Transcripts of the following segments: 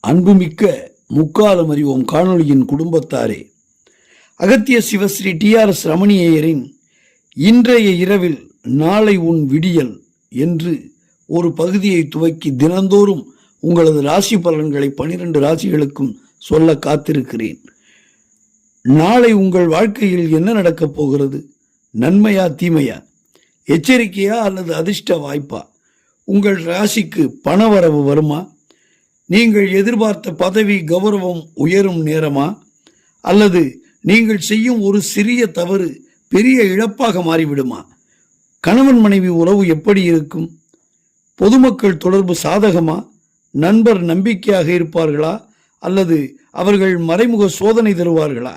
அன்புமிக்க முக்காலம் அறிவோம் காணொளியின் குடும்பத்தாரே, அகத்திய சிவஸ்ரீ TRS ரமணியரின் இன்றைய இரவில் நாளை உன் விடியல் என்று ஒரு பகுதியை துவக்கி தினந்தோறும் உங்களது ராசி பலன்களை 12 ராசிகளுக்கும் சொல்ல காத்திருக்கிறேன். நாளை உங்கள் வாழ்க்கையில் என்ன நடக்கப் போகிறது? நன்மையா தீமையா? எச்சரிக்கையா அல்லது அதிர்ஷ்ட வாய்ப்பா? உங்கள் ராசிக்கு பணவரவு வருமா? நீங்கள் எதிர்பார்த்த பதவி கௌரவம் உயரும் நேரமா? அல்லது நீங்கள் செய்யும் ஒரு சிறிய தவறு பெரிய இழப்பாக மாறிவிடுமா? கணவன் மனைவி உறவு எப்படி இருக்கும்? பொதுமக்கள் தொடர்பு சாதகமா? நண்பர் நம்பிக்கையாக இருப்பார்களா அல்லது அவர்கள் மறைமுக சோதனை தருவார்களா?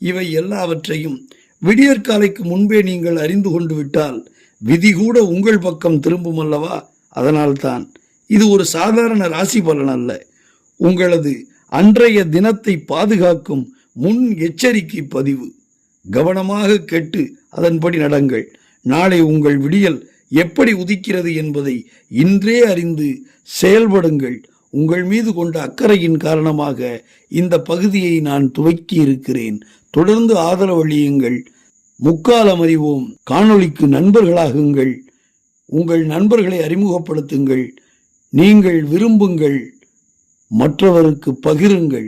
இவை எல்லாவற்றையும் விடியற்காலைக்கு முன்பே நீங்கள் அறிந்து கொண்டு விட்டால் விதி கூட உங்கள் பக்கம் திரும்பும் அல்லவா? அதனால்தான் இது ஒரு சாதாரண ராசி பலன் அல்ல, உங்களது அன்றைய தினத்தை பாதுகாக்கும் முன் எச்சரிக்கை பதிவு. கவனமாக கேட்டு அதன்படி நடங்கள். நாளை உங்கள் விடியல் எப்படி உதிக்கிறது என்பதை இன்றே அறிந்து செயல்படுங்கள். உங்கள் மீது கொண்ட அக்கறையின் காரணமாக இந்த பகுதியை நான் துவக்கி இருக்கிறேன். தொடர்ந்து ஆதரவளியுங்கள். முக்காலம் அறிவோம் காணொளிக்கு நண்பர்களாகுங்கள். உங்கள் நண்பர்களை அறிமுகப்படுத்துங்கள். நீங்கள் விரும்புங்கள், மற்றவருக்கு பகிருங்கள்.